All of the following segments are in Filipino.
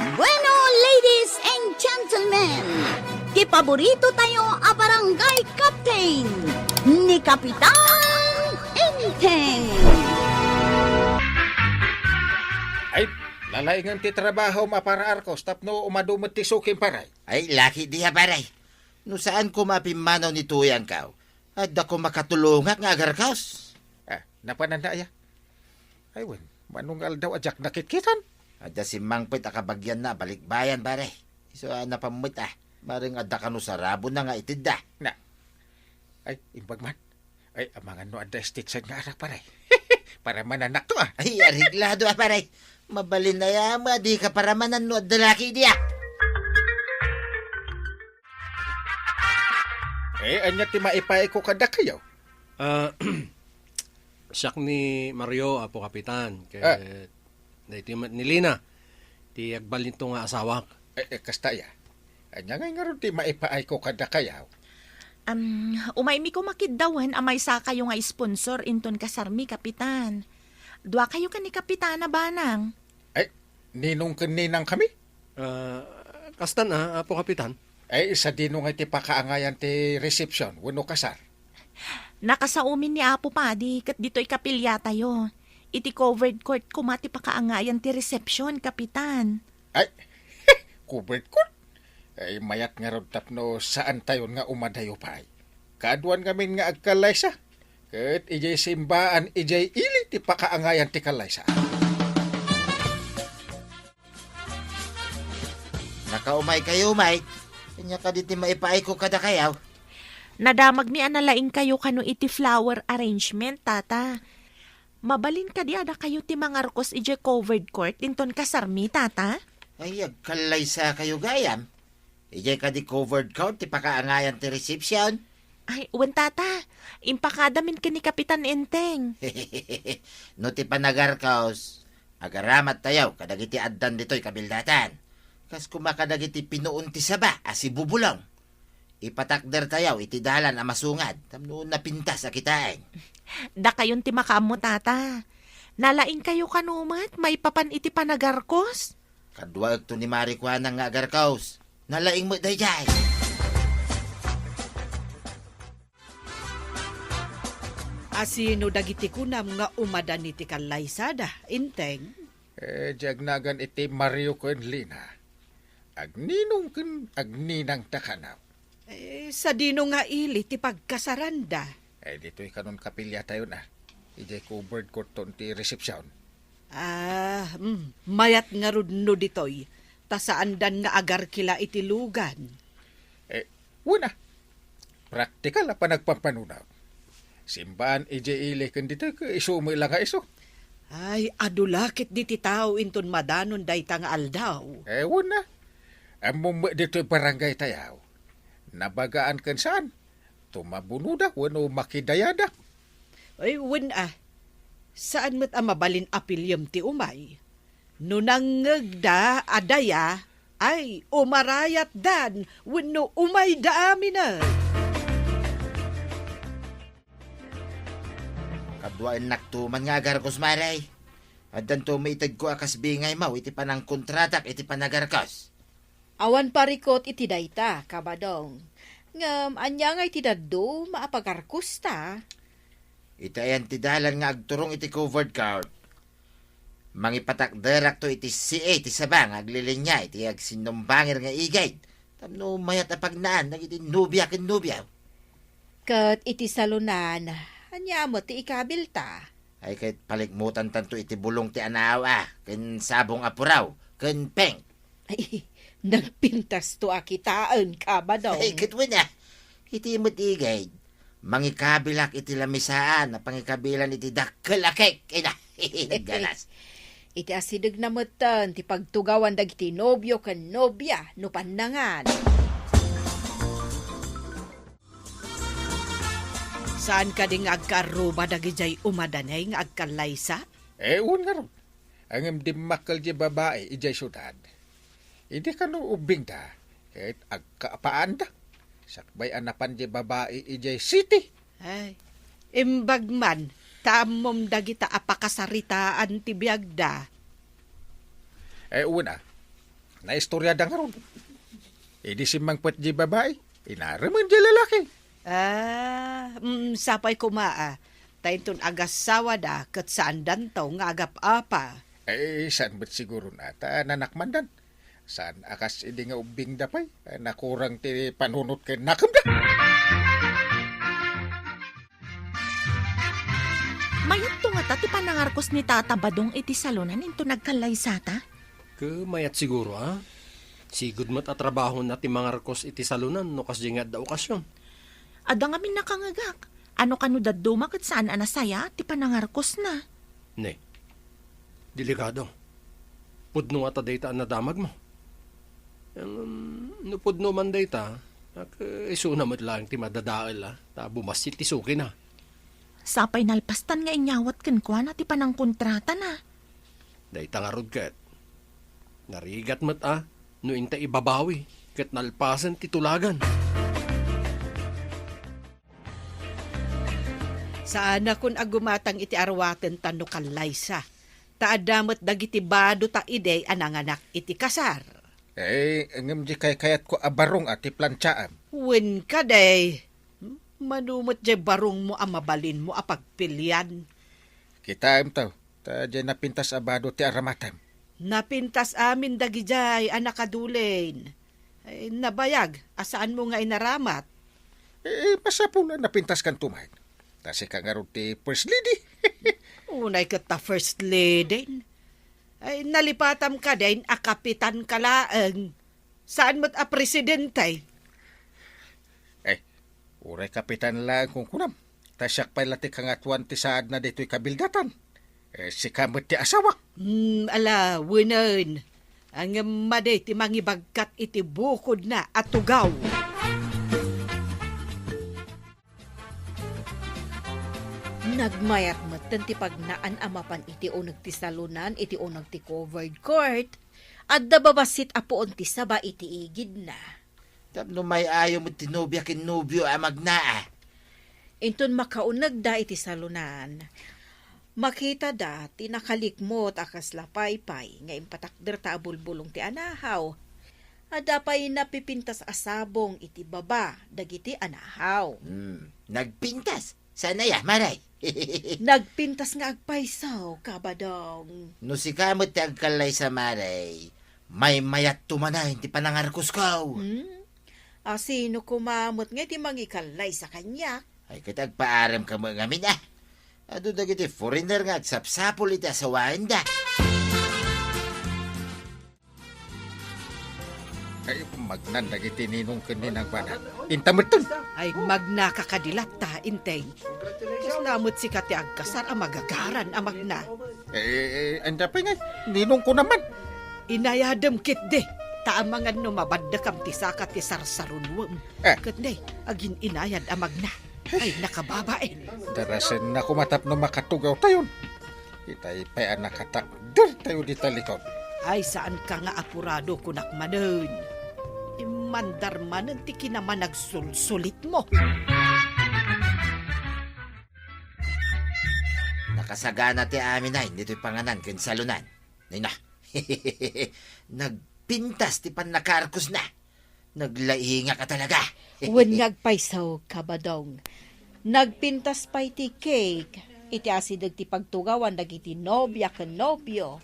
Bueno, ladies and gentlemen, kipaborito tayo a barangay captain ni Kapitan Enteng. Ay, lalaingan ti trabaho mapara Arcos tapno umadumot ti suking paray. Ay, laki diha paray. No saan ko mapimanaw ni tuyang kaw? At ako makatulungak nga agarkaos. Napananda ya. Ay, wen, manungal daw ajak nakitkitan. Ada si Mangpit akabagyan na balikbayan pare. So napamut maring ada kanu sarabo na nga itid da. Na. Ay, imbag man. Ay, amangan no ada stitsan nga anak paray. Para mananak to Ay, ariglado pare. Mabalin na yama, di ka para mananood dalaki diya. Anya ti maipay ko kada kayo. Siyak ni Mario, apo kapitan. Kaya, iti ni Lina. Ti agbalin to nga asawak. Kasta ya. Anya nga ron ti maipay ko kada kayo. Umaymi ko makiddawan amay sa kayo nga sponsor inton kasarmi, kapitan. Dua kayo ka ni kapitana banang. Ay, ninong kaninang kami? Kastan apo kapitan. Ay, isa dinong iti pakaangayan ti reception, wano kasar. Nakasaumin ni Apo Padi kat dito'y kapilya tayo. Iti covered court kumati pa kaangayan ti reception, kapitan. Ay, covered court. Ay, mayat nga ron tapno saan tayo nga umadayo pa ay. Kaaduan ngamin nga agkalaysa. Kat ijay simbaan, ijay ili ti pakaangayan ti kalaysa. Nakaumay kayo, Mike. Kanya ka diti maipaay ko kada kayaw. Nadamag mi analaing kayo kano iti flower arrangement, tata. Mabalin ka di ada kayo ti mangarkos ije covered court inton kasarmi, tata. Ay, agkalay sa kayo gayam. Ijay ka di covered court, ti pakaangayan ti reception. Ay, uwan tata. Impakadamin ka ni Kapitan Enteng. No ti panagarkaos, agaramat tayaw, kadagiti addan dito'y kabildatan. Kas kumakadagiti pinuun ti saba, asi bubulong. Ipatakder tayaw, iti dalan a masungad, tamnoon napintas a kitain. Da kayon ti makaamo, tata. Nalaing kayo kanumat, may papan iti panagarkos. Kadwa ito ni Marikwana nga agarkaos, nalaing mo dayjay. Asino dagiti kunam nga umadan iti kalaysada, Inteng? Jagnagan iti Mario ken Lina. Agninong ken agninang takanaw. Sa dino nga ili ti pagkasaranda. Dito'y kanon kapilya tayo na. Ijay covered court ton ti reception. Mayat nga rudno ditoy. Tasaandan nga agar kila iti lugan. Una, praktikal na pa nagpampanunaw. Simbaan ijay ili ken dito isumoy lang nga iso. Ay, adulakit diti tao inton madanon dayta nga aldaw. Una, among dito'y barangay tayaw. Nabagaan kan saan? Tumabunuda, wano makidayada. Ay, saan mo't mabalin apilyam ti umay? Nunangagda adaya, ay umarayat dan, wano umay da amin na. Kadwain naktuman nga agarkos maray. Adan to maitag ko akas bingay mau, iti panang kontratak, iti panagarkos. Awan parikot iti dayta, kabadong. Ngam, anya nga iti daddo, maapagarkus ta. Iti ayan ti dalan nga agturong iti covered court. Mangipatakderak to iti CA, iti sabang, aglilinya, iti agsinumbangir nga igay. Tamno mayat na pagnaan, nagiti nubya ken nubya. Kat iti salunan, anya mo ti ikabil ta. Ay kahit paligmutan tanto iti bulong ti anawa, ken sabong apuraw, ken peng. Ay, nagpintas to akitaan, kabadong. Ay, kitwin na. Iti mo't igay. Mangikabilak iti lamisaan, na pangikabilan iti dakkalakek. Ina, naggalas. Iti asidag na matan, ti pagtugawan dagiti nobyo kan nobya, no pandangan. Saan ka ding agkaruba dagijay umadanay nga agkalaysa? Un nga ron. Ang dimakal di babae, ijay syudad. Hindi ka no ubing da. Kahit agkaapaan da. Sakbay anapan di babae, ijay city. Ay, imbag man, tamom dagita apakasaritaan ti biagda. Una, na istorya da nga ron. Di si mangpet di babae, inaraman di lalaki. Sapay kumaa. Tainton agasawa da kat saan dantaw nga agap apa. Saan ba't siguro nata nanakmandan? Saan akas hindi nga ubing dapay? Nakurang ti panunot kay nakam da. Mayat to nga ti panangarkos ni Tata Badong iti salunan into nagkalaysata. Mayat siguro, ha? Sigud mat atrabaho na ti mga arkos iti salunan no kas nga da okasyon. Ada nga min nakangagak. Ano kanu daduma kat saan anasaya ti panangarkos na. Ne, delikado. Pudno ata dayta ang nadamag mo. No pudno man dayta, iso na mat lang ti madadaal ta bumasit ti suki na. Sapay nalpastan nga inyawat ken kwa na ti panangkontrata na. Dayta nga rod ket. Narigat mat no inta ibabawi ket nalpasan ti tulagan. Saan akon agumatang iti arwaten tano kalaysa. Taadamot dagiti bado ta ide ananganak iti kasar. Ngam di kayat ko abarong ati plantsaan. Wen ka day. Manumot jay barong mo ang mabalin mo apagpilyan. Kita taw, ta di napintas abado ti aramatam. Napintas amin dagi jay anak kadulain. Nabayag, asaan mo nga inaramat? Pasapula napintas kan tumay. Tasi ka nga ron ti first lady. Unay ka ta first lady. Nalipatam ka din, akapitan ka laang. Saan mo't a presidente? Uray kapitan lang kung kunam. Tasyak pa'y lati kangatuan ti saad na dito'y kabildatan. Si kamot ti asawa. Ala, winan. Ang maday ti mangibagkat iti bukod na at tugaw. Nagmayat matan ti pagnaan amapan iti unag ti salunan, iti unag ti covered court, at dababasit apoon ti saba iti igid na. Tapno may ayaw mo tinubya kin nubyo amag na. Inton makaunag da iti salunan. Makita da, tinakalikmot akas lapaypay, nga impatakder ta abulbulong ti anahaw. Adapay napipintas asabong iti baba, dagiti anahaw. Nagpintas. Sana ya, maray. Nagpintas nga agpaysaw, kabadong. No si kamot ti agkalay sa maray, may mayat tumana, hindi pa nangarkos ko. Sino kumamot nga ti mangikalay sa kanya? Ay katagpaaram ka mga amin Ado dagiti foreigner nga agsapsapol iti asawain da. Magnan dagiti ninong kanin ang banat. Intamerton. Ay magnakakadilat ta, inteng. Kaslamot si kati agkasar ang magagaran ang magna. Anda pa nga, ninong ko naman. Inayadam kit de. Taamangan no mabadda kam ti sakat ti sarsarunwam. Katday, agin inayad ang magna. Ay nakababain. Darasan na kumatap no makatugaw tayon. Itay pa nakatakder tayo di talikod. Ay saan ka nga apurado kunak manon. Imandar manon ti kinaman nagsulsulit mo. Nakasagana ti amin ay, dito'y panganan kin salunan. Nay na, nagpintas ti pan nakarkos na. Naglainga ka talaga. Wen ngagpaysaw, kabadong. Nagpintas pa iti cake. Iti asidag ti pagtugawan dagiti nobya ken nobyo.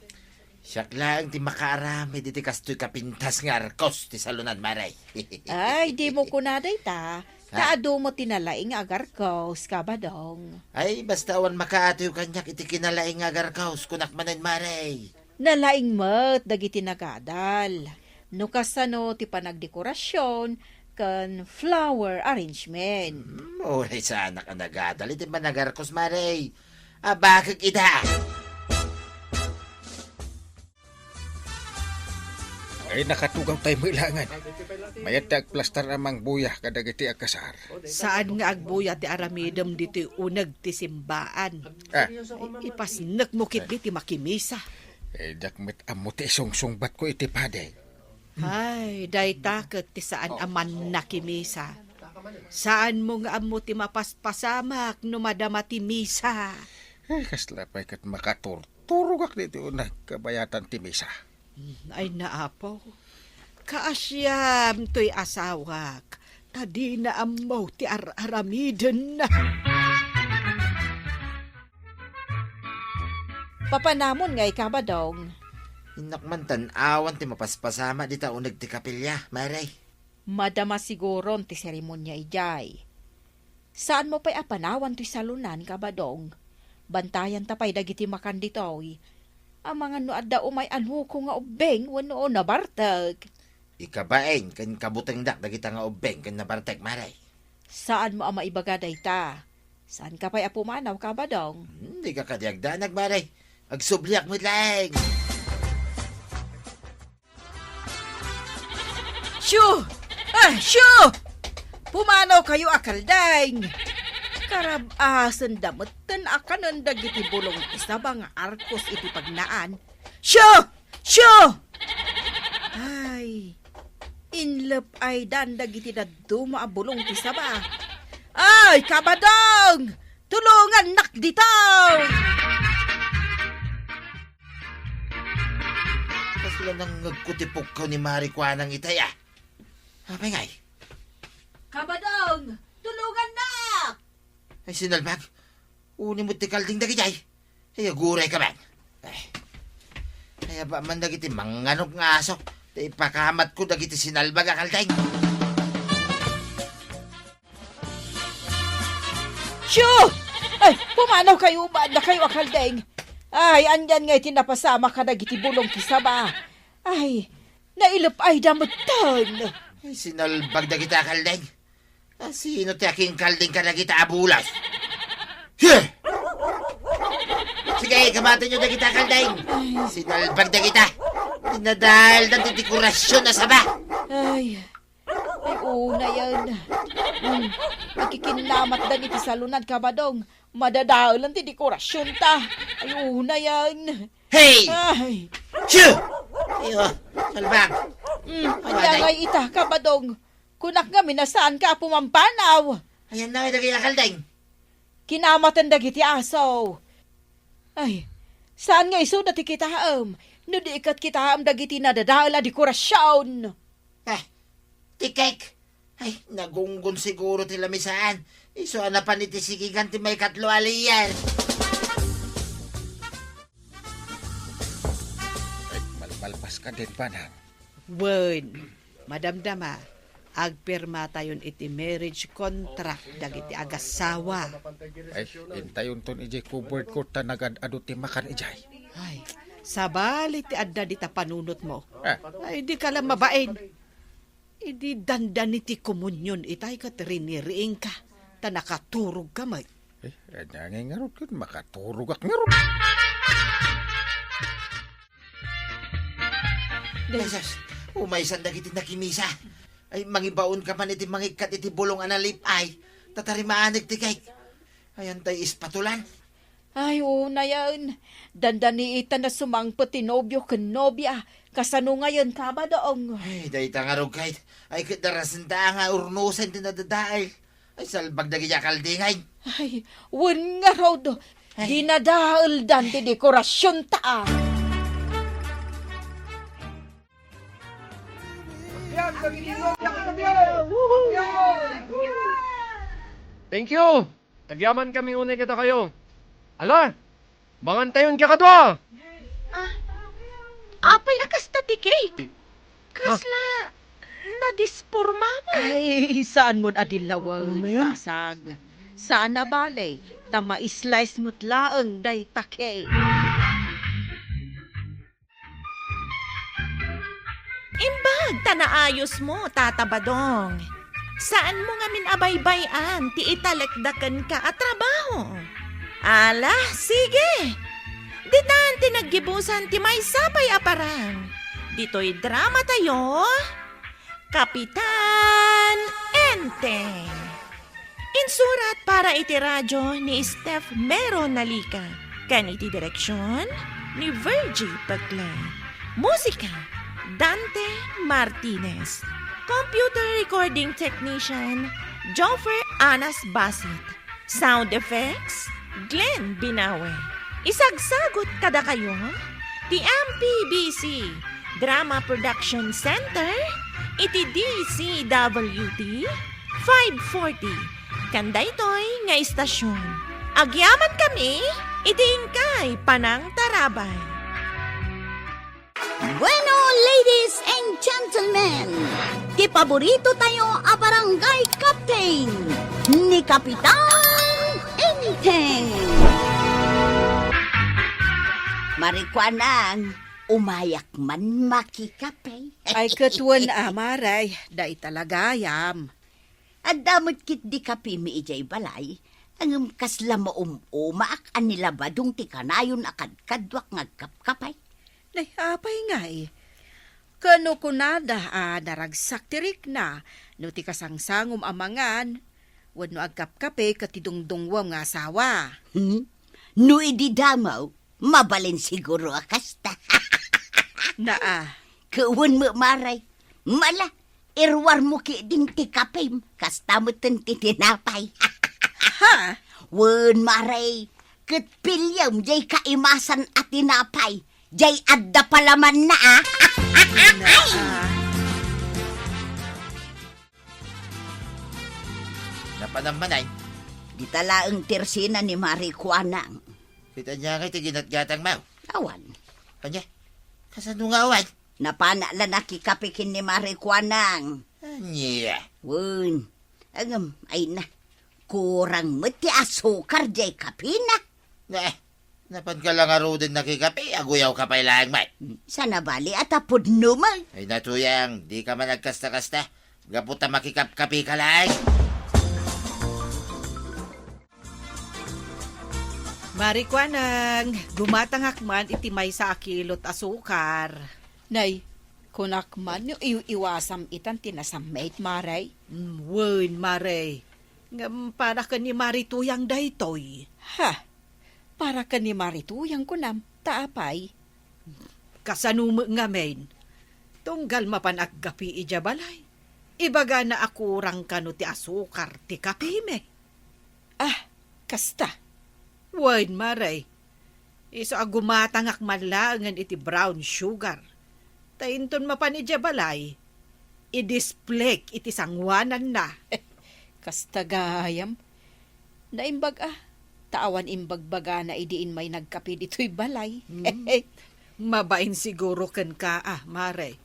Siyak lang ti makaarami diti kastoy kapintas nga arkos ti salunan maray. Ay, di mo kunaday ta. Kaado mo tinalaing agarkos, kabadong. Ay, basta awan makaatoy kanyak iti kinalaing agarkaos kunak manan maray. Nalaing mat, dagiti nagadal. No kasano ti panagdekorasyon, kan flower arrangement. Oray sana ka nagadal iti managarkos maray. Bakit ita? Ay nakatugaw tayo mailangan. Mayat ti agplastar amang buyah kadagiti agkasar. Saan nga agbuya ti aramidam diti unag ti simbaan. Ipasnek mo kit ti makimisa. Dakmet amo ti sungsungbat ko iti paday. Ay, day takot ti saan aman nakimisa. Saan mo nga amo ti mapaspasamak no madama ti misa. Kaslapay kat makaturturugak dito unag kabayatan ti misa. Ay naapo. Kaasyam to'y asawak. Tadi na amaw ti aramiden na. Papanamon nga ikabadong. Inakman tan-awan ti mapaspasama di taunag ti kapilya, Maray. Madama siguro ti seremonya ijay. Saan mo pa'y apanawan ti salunan kabadong? Bantayan tapay dagiti makan ditoy. Ang mga nuadda umay anuko nga ubeng wano nabartag. Ikabaeng kan kabutang dak dagita nga ubeng kan nabartek, Maray. Saan mo ang maibagaday ta? Saan ka pa'y apumanaw kabadong? Hindi ka kadyagdanag, Maray. Agsubliak mo lang. Shoo! Shoo! Pumanaw kayo akaldaing. Karabasan damutan akanon dagiti bulong isabang arkos iti pagnaan. Shoo! Shoo! Ay, inlep ay dandag iti daduma a bulong ti saba. Ay, kabadong! Tulungan nak ditaw! Kasi lang nang nagkutipok ko ni Marikwanang itaya. Apay ngay. Kabadong! Tulungan na! Ay sinalbag. Uni mo ti kalding dagijay. Ay aguray ka man. Ay ba man dagiti manganok nga aso. Di pakamat ko dagiti sinalbag a kalding. Shoo! Ay, pumanaw kayo ba na kayo akaldeng? Ay, andyan nga tinapasama ka dagiti bulong kisaba. Ay, nailap ay damutan. Ay sinalbag dagiti a kalding. Sino ti aking kalding ka dagiti abulas? Huh! Sige, kamatin nyo dagiti a kalding. Sinalbag dagita. Dinadahal ng dekorasyon na saba. Ay una yan. Ikikinamat dan iti salunan kabadong. Madadaulan ti dekorasyon ta. Ay una yan. Hey! Ay, Shoo! Ayo, salbag. anya nga ita kabadong. Kunak nga minasaan ka pumampanaw. Ayan na dagiti a kalding. Kinamatan dagiti aso. Ay, saan nga iso dati kitaam? No di ikat kitaam dagiti nadadala dekorasyon. Tikek. Ay, nagunggon siguro ti lamisaan. Iso na pa ni tisigigan ti may katlo aliyan. Ay, malpas ka din, Panang. Wen, madamdama, agpirma tayon iti marriage contract dagiti agasawa. Ay, intayon ton ijay covered court ta nagad-ado ti makan ijay. Ay, sabali ti adda di ta panunot mo. Ah, Ay, di ka lang mabain. Idi dandan iti komunyon itay ka riniriing ka. Ta nakaturog ka may. ngay ngarot yun, makaturog ak ngarot. Desas, umaysan dagiti nakimisa. Ay, mangibaon ka man iti mangikat iti bulong analip ay. Tatarimaanag ti kay. Ayan tayo ispatulan. Ay, una yan. Dandani ita na sumangpot ti nobyo ken nobya. Kasano ngayon kabadong. Ay, dahi tangarog kahit. Ay, kitarasan ta nga urnusan ti nadadaal. Ay, salbag dagi ya kaldingay. Ay, wen nga raw do. Dinadaal dan ti dekorasyon ta. Thank you! Tagyaman kami unay kita kayo. Ala! Bangantayon ka kadwa! Apay akas ta ti cake. Kasla, nadisporma mo. Ay, saan mo adilawang pasag? Saan na balay? Tama islice mo't laang day take. Imbag, tanaayos mo, tatabadong. Saan mo nga min abaybayan, ti italekdakan ka at trabaho? Ala, sige. Ditan tinaggibusan ti may sapay aparang. Dito'y drama tayo. Kapitan Enteng. Insurat para iti radyo ni Steph Mero Nalika. Kaniti direksyon ni Virgie Paglan. Musika, Dante Martinez. Computer recording technician, Joffer Anas Basit. Sound effects, Glenn Binawe. Isagsagot kada kayo, ti MPBC, Drama Production Center, iti DCWD 540. Kanday toy nga istasyon. Agyaman kami, iti Inkay Panang Tarabay. Bueno, ladies and gentlemen, di paborito tayo a barangay captain ni Kapitan Enteng. Marikwanang, umayak man makikape. Ay katuan amaray, da italagayam. At damot kit di kape mi ijay balay, ang kasla umaak anilabadong ti kanayon akad kadwak ngagkapkapay. Nay, apay nga eh. Kano kunada naragsak tirik na, no ti kasangsangom amangan, wano agkapkape katidungdungwam nga asawa. No idi damaw, mabalin siguro akasta. Kawan mo maray, mala, irwar mo ki din ti kapim, kasta mo ti tinapay. Ha? Wan maray, kat pilyam jay kaimasan at tinapay, jay adda palaman na Napanamanay. Di talaang tersina ni Marikwanang. Kita niya kay tiginatgatang mau. Awan, Kanya, kasano nga awan? napana la nakikapikin ni Marikwanang. Anya. Wan, agam, ay na, kurang mati asukar jay kapina. Napan ka lang aro din nakikapi, aguyaw ka pa ilang may. Sana bali at apod numal. Ay natuyang, di ka man nagkasta-kasta. Gaputa makikap-kapi ka lang. Marikwanang, gumatangak man iti may sa akilot asukar. Nay, kunakman yung iwasam itan tinasamait maray. Wen maray. Ngam para ka ni Marituyang daytoy. Ha? Para ka ni Marituyang kunam, taapay. Kasanumo nga men. Tunggal mapan aggapi ija balay. Ibaga na akurang kano ti asukar ti kapime. Kasta. Wen maray. Iso agumatangak manlangan iti brown sugar. Tainton mapan ija balay. I-display iti sangwanan na. Kasta gayam. Naimbag taawan imbagbaga na idiin may nagkapi dito'y balay. Mabain siguro ken ka mare.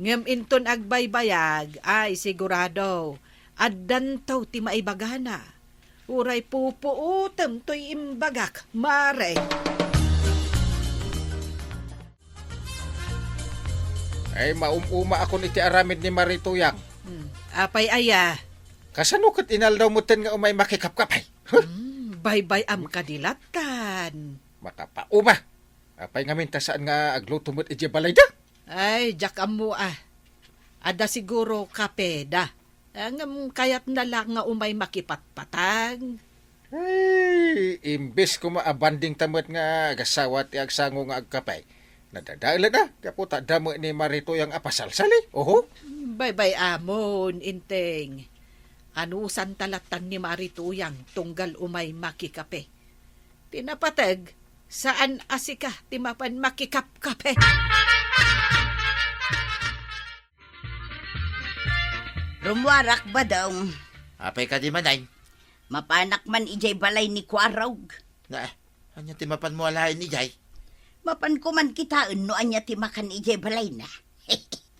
Ngem inton agbaybayag ay sigurado addantaw ti maibagana. Uray pupuutem to'y imbagak, mare. Ay maumuma ako ni ti aramid ni Marituyang. Apay aya. Kasano kat inaldaw mo ten nga umay makikapkapay? Baybay am kadilatan. Makapauma. Apay nga minta saan nga agluto mo't iji balay da? Ay, jak amu Ada siguro kape da. Ang kayat na lang nga umay makipatpatang. Ay, imbes ko maabanding tamot nga agasawa ti agsango nga agkapay. Nadadala na, kaputa damo ni Marituyang apasalsali. Oho. Baybay amon, inteng. Anusan talatan ni Marituyang tunggal umay makikape. Tinapatag, saan asika timapan makikapkape? Rumwarak ba daw? Apay ka di manay. Mapanak man ijay balay ni Kwarog. Anya timapan mo alahin ni Jay. Mapan ko man kitaan no anya ti makan ijay balay na.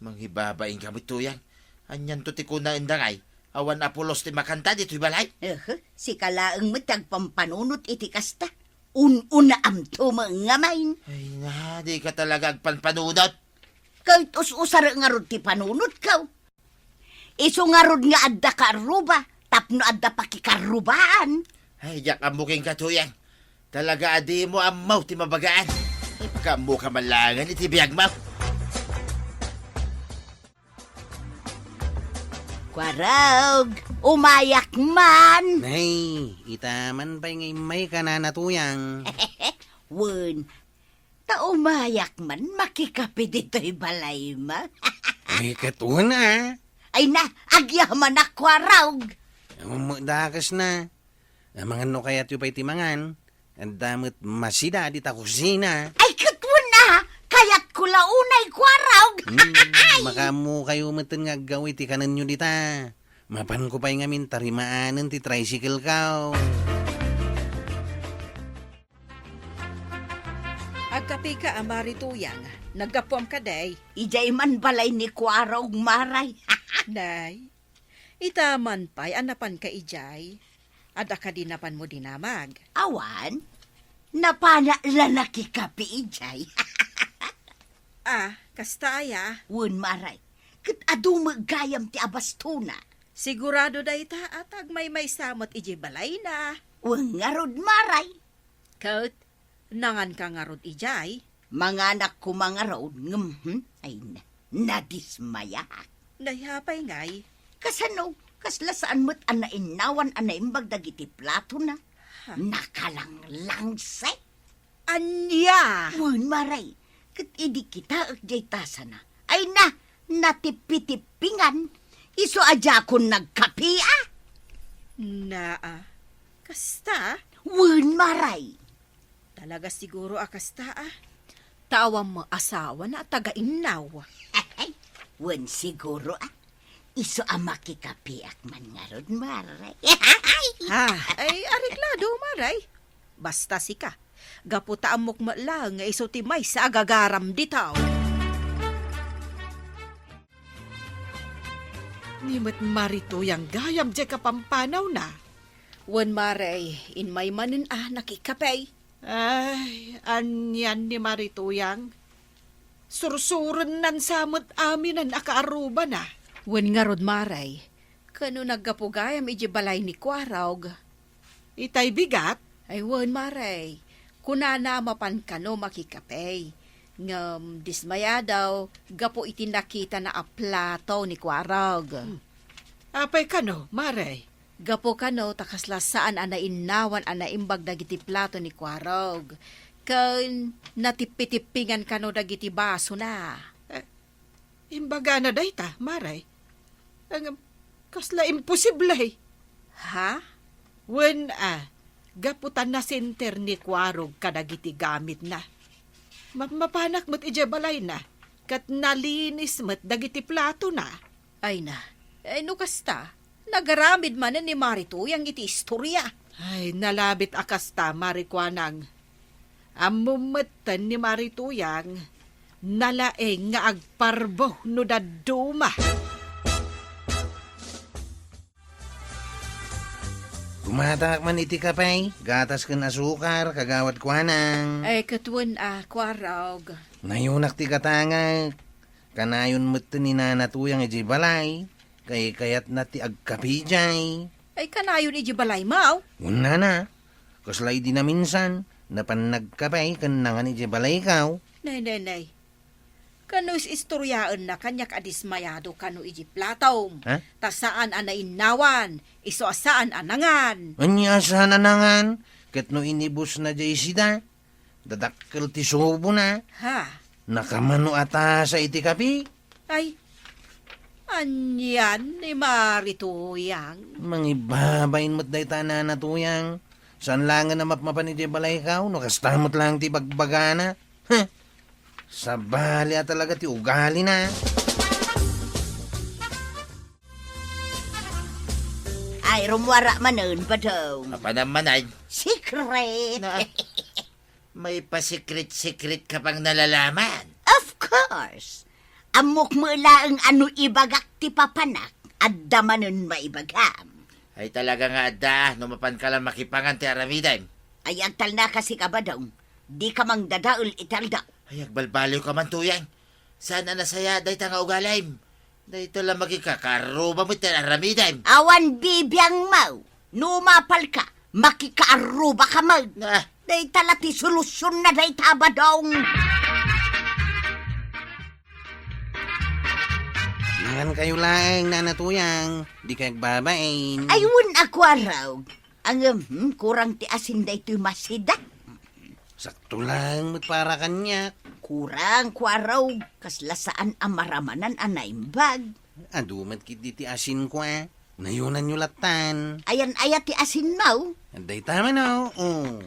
Manghibabaing kamit tuyang. Anyan to ti kuna indangay. Awan apulos ti makanta dito'y balay. Si kalaang matag pampanunot iti kasta. Una am tumangamain. Ay na, di ka talaga agpanpanunot. Kahit us-usar nga rod ti panunot kaw. Iso nga rod nga adda karuba. Tapno adda pakikarubaan. Ay, yak ang muking katuyang. Talaga adi mo amaw ti mabagaan. Ay, pagkamu ka malangan iti biyag mo. Kwarog, umayak man. Nay, itaman pa ngay may kananatuyang. Wen, ta umayak man makikapi dito'y balay ma. Ay, katuan Ay na, agyaman na kwarog. Dakas na. Mga no kaya't yung pa'y timangan. Ang damot masida di ta kusina. Ay katwan na, kaya't ko launay kwaraw. Makamu kayo meten nga gawit ti kanan nyo dita. Mapan ko pa'y ngamin tarimaanan ti tricycle kaw. Agkapi ka, amari tuyang. Naggapuam ka, day. Ijay man balay ni kwaraw maray. Day, itaman pa'y anapan ka ijay. Ada ka dinapan mo dinamag. Awan, napana la nakikapi ijay. Kasta aya. Wen maray, kat adu magayam ti abastuna. Sigurado day ta atag may samot iji balay na. Wen ngarod maray. Kaut, nangan ka nga rod ijay. Mga anak ko mga road, ay nadismaya. Nayhapay ngay. Kasano, kaslasaan mo't anainawan anaimbag dagiti plato na. Nakalanglangsay. Anya! Wen maray, kat idi kita agjay tasa na. Ay na, natipitipingan. Iso adya ko nagkapia. Kasta? Wen maray. Talaga siguro akasta Tawang mo asawa na taga-inaw. Ay, wen siguro Iso makikapiak man nga rod maray. Ay, ariklado, maray. Basta sika. Gaputa amok lang nga iso timay sa agagaram ditaw. Nimot marito yang gayam dya kapampanaw na. Wan maray, in may manin nakikapay. Ay, anyan ni Marituyang. Sursuran nan samot amin ang akaaruba na. Wen nga rod maray, kano nagkapugayam iji balay ni Kwarawg. Itay bigat? Ay wen maray, kunana mapan kano makikapay. Ngam dismaya daw, gapo iti nakita na aplato ni Kwarawg. Apay kano, maray? Gapo kano takasla saan inawan inaimbag dagiti plato ni Kwarawg. Kan natipitipingan kano dagiti baso na. Imbaga na dayta, maray. Ang kasla imposible. Ha? When gaputan na center ni Kwarawg kadagiti gamit na. Mapanak mo't ijabalay na. Kat nalinis mo't dagiti plato na. Ay na, no kasta. Nagaramid man ni Marituyang iti istorya. Ay, nalabit akasta, Marikwanang. Amumatan ni Marituyang, nalaeng nga agparbo no daduma. Kumatak man iti kapay, gatas kan asukar, kagawat kwanang. Ay, katuan Kwarawg. Nayunak ti katangag, kanayon mo't ni nanatuyang iti balay. Kay kayat na ti agkapijay. Ay, kanayon iji balay mau. Una na, kaslay di na minsan, napan nagkapay kan nangan iti balay kaw. Nay. Kano'y istoryaan na kanyak adismayado kano iji plataw. Ha? Ta saan inawan, iso saan anangan. Anya saan nangan, ket no inibus na jay sida, dadakkel ti subo na, Ha? nakamano ata sa iti kapi. Ay, anyan ni Marituyang. Mangibabain mo't day tanan na tuyang. Saan lang nga na mapmapan iti balay kaw, no kastamot lang ti bagbagana. Sa bali talaga ti ugali na. Ay, rumwara manon pa daw. Apa naman ay, Secret. may pasikrit-sikrit ka pang nalalaman. Of course. Amok mo lang ano ibagak ti papanak at damanon maibagam. Ay talaga nga adda, numapan ka lang makipangan ti aramiday. Ay agtal na kasi ka ba daw? Di ka mang dadaol ital daw. Ay agbaliw ka man tuyang. Saan na nasaya, day nga ugalaym. Day ito lang magkakaruba mo ti aramiday. Awan bibiyang mau. Numapal ka, makikaaruba ka mag. Day tala ti solusyon na day taba daw. Nangan kayo lang, nanatuyang. Di kayo babain. Ayun ako araw. Ang kurang ti asin day ito'y masida. Sakto lang mo't para kanyak. Kurang kwaraw, kaslasaan amaramanan anaimbag. Adumat kit di ti asin kwa. Nayunan nyo latan. Ayan ayat ti asin mau. Day tama no. Oh.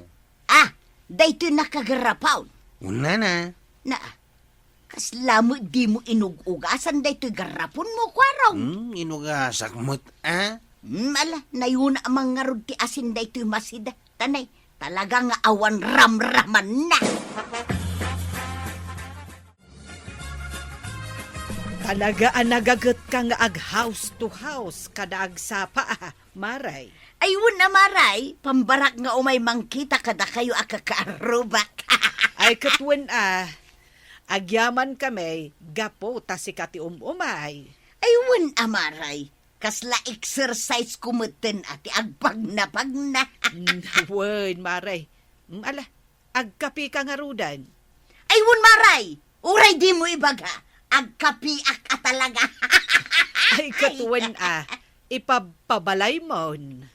Day ito'y nakagarapaw. Una na. Na, Kaslamo di mo inugugasan daytoy garapon mo, Kwarong. Inugasak mo't, ah? Ala, nayuna amang nga rod ti asin daytoy masida. Tanay, talaga nga awan ramraman na. Talaga nagagat ka nga ag house to house kada ag sapa maray. Ayun na maray, pambarak nga umay mangkita kada kayo akakaarubak. Ay katwen agyaman kami, gapo ta si kati umay. Ayun amaray, kasla exercise kumuten ati agpagna. Wen maray. Ala, agkapi ka nga rudan. Ayun maray, uray di mo ibaga, agkapiak a talaga. Ay katwen ipapabalay mon.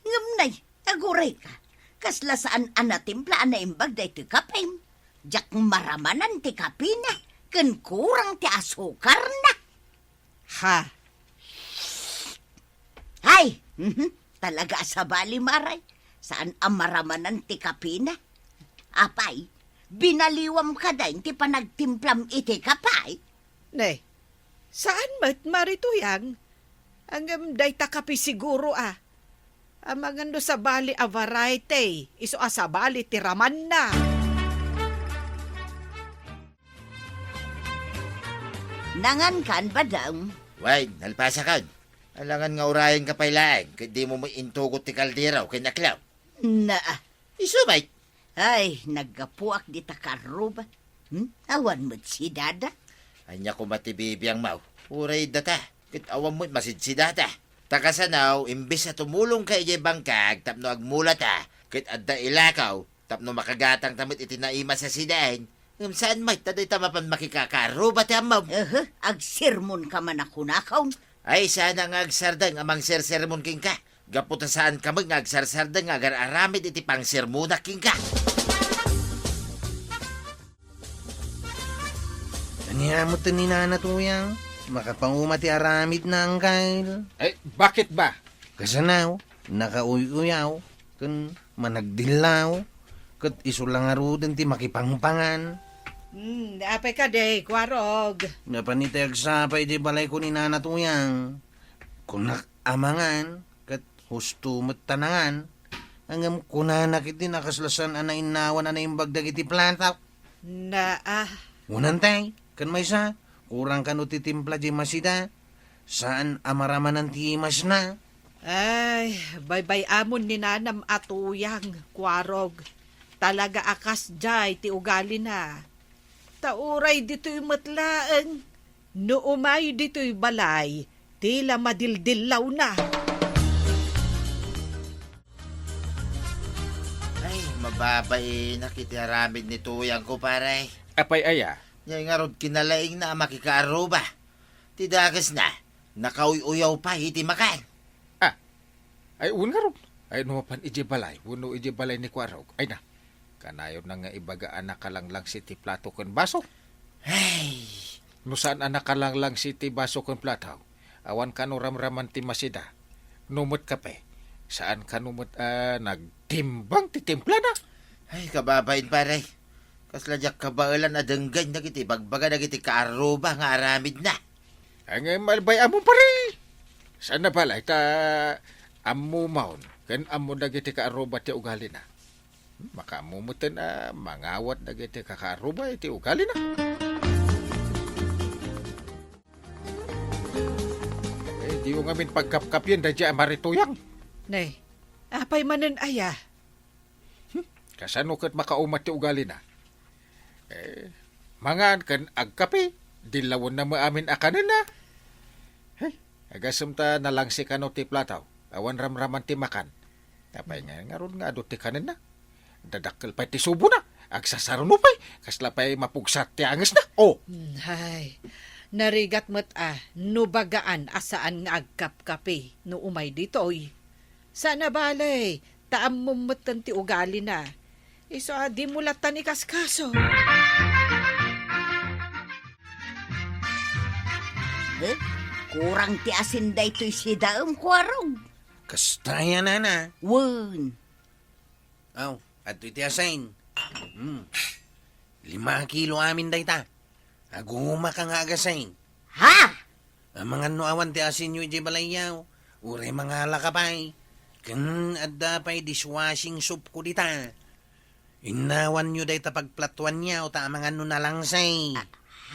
Ngamnay, aguray ka, kasla saan anatimplaan na imbag daytoy kapim. Jak maramanan ti kapi na, ken kurang ti asukar na. Ha, Hay, talaga sa bali maray, saan ang maramanan ti kapi na? Apay, binaliwam ka dahin ti panagtimplam iti kapay. ne. Saan mat marituyang? Ang day takapi siguro Amangando sa bali a variety, iso sa bali ti raman na. Nangan kan ba daw? Way, nalpasa ka. Alangan nga urayan ka pailaang, kaya di mo intugot ti kalderaw kay naklaw. Na, Isumay, ay, naggapuak di takaruba. Awan mo't si dada. anya ko matibibiyang mau. Uray data, kit awan mo't masid si data. Takasanaw, imbis na tumulong kay jay bangkag, tapno agmulat kit adda ilakaw, tapno makagatang tamit itinaima sa sidahin. Saan may taday tamapan makikakaruba ti amaw. Agsermon ka man ako nakaw. Ay, sana nga agsardang amang sersermon king ka. Gaputa saan ka mag agsarsardang agar aramid iti pang sermona king ka. Aniya mo ni nanatuyang. Makapangumati aramid na ang kail. Ay, bakit ba? Kasanaw, nakauy-uyaw, kan managdilaw, kat isulang arudan ti makipangpangan. Apay ka day, kwarog. Napanitag sapay di balay ko ni nanatuyang. Kung nakamangan, kat husto matanangan, hanggang kunanak iti nakaslasan anainawan anaimbagdag iti planta. Unantay, kan may sa, kurang kanu titimpla di masida, saan amaraman ang timas na. Ay, baybay amon ni nanam atuyang, kwarog. Talaga akas jay ti ugali na. Tauray dito'y matlaan. No umay dito'y balay, tila madildilaw na. Ay, mababay nakitiaramid ni tuyang ko paray. Apay aya. Ngay nga rod kinalaing na makikaaruba. Tidagas na, nakauy-uyaw pa iti makan. Ay, un nga ron. Ay, numapan iji balay. Uno iji balay ni Kwarog. Ay na. Kanayon na nga ibaga anak kalanglang si ti plato kon baso. Ay, No saan anak kalanglang si ti baso kon plato. Awan ka no ramraman ti masida. Numot kape. Saan ka numot nagtimbang ti timpla na. ay kababain paray. Kasladyak kabailan na denggay na kiti bagbaga na kiti kaaruba nga aramid na. Ay nga malbay amo pare. Saan na pala? Amo maon. Kan amo na giti kaaruba ti ugali na. Makamumutin mangawat na giti kakaaruba ti ugali na. Di yung amin pagkapkap yun, dadya marituyang. Nay, apay manan aya. Kasano kat makaumat ti ugali na. Mangan kan agkape, dilawon na mo amin akanin na. Agasam ta nalangsi ka no ti plataw, awan ramraman ti makan. Tapay nga ron nga adot ti kanin na. Dadakkel pa ti subo na, agsasaro no pa'y, kasla pa'y mapugsat ti angas na. Ay, narigat mo't nubagaan asaan nga agkap-kape no umay ditoy. Sana balay, taam mo mo't ti ugali na. Iso di mulatan ni kaskaso. Kurang ti asin daytoy si daam, Kwarog. Kastaya na na. Wen. Aw, at iti asain. 5 kilo amin day ta. Aguma ka nga agasain. Ha? Ang mga nuawan ti asin nyo iti balayaw. Ure mga lakapay. Kan adda pa'y dishwashing soap ko dita. Inawan nyo day tapagplatuan niya o ta mga nunalangsay.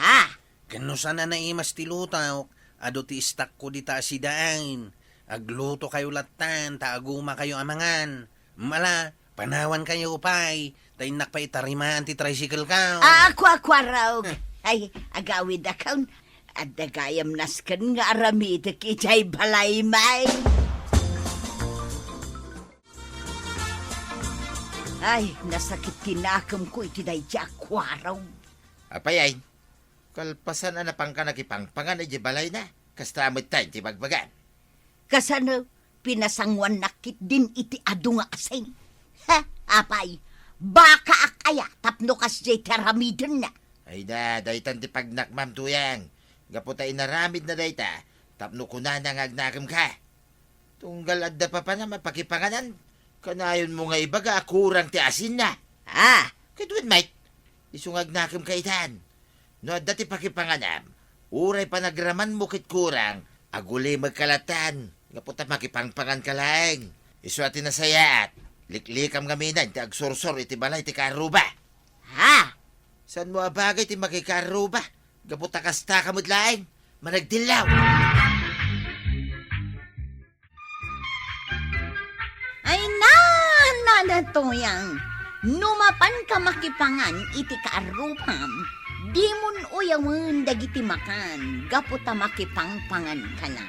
Ha? Kano sana na imas ti lutaw. Ado ti istak ko dita asidaan. Agluto kayo latan, ta aguma kayo amangan. Mala, panawan kayo pa'y. Tainak pa itarimaan ti tricycle ka. Ako raw. Ay, agawid akaw. At dagayam naskan nga aramitek ijay balaymay. Ay, nasakit tinakam ko iti day jakwaraw. Apay ay, kalpasan na pang ka nakipangpangan ay balay na. Kasta amit tayo ti bagbagan. Kasano, pinasangwan nakit din iti adu nga asing. Ha, apay, baka akaya tapno kas jay taramidon na. Ay da, daytan ti pagnakmam tuyang. Gaputa inaramid na dayta, tapno ko na nangagnakam ka. Tunggal adda pa na mapakipanganan. Kanayon mo nga ibaga kurang ti asin na. Ah, Kadwan mate, isungagnakam ka itan. No adda ti pakipanganam, uray pa nagraman mo kit kurang, aguli magkalatan. Gaputa makipangpangan ka lang. Isuati na sayat, liklikam gaminan ti agsorsor iti balay ti karuba. ha? San mo abagay ti makikaruba? Gaputa kasta kamot laing, managdilaw. Ay na toyang. Numapan ka makipangan iti kaarupam. Di mun uyawan dagiti makan. Gaputa makipangpangan ka na.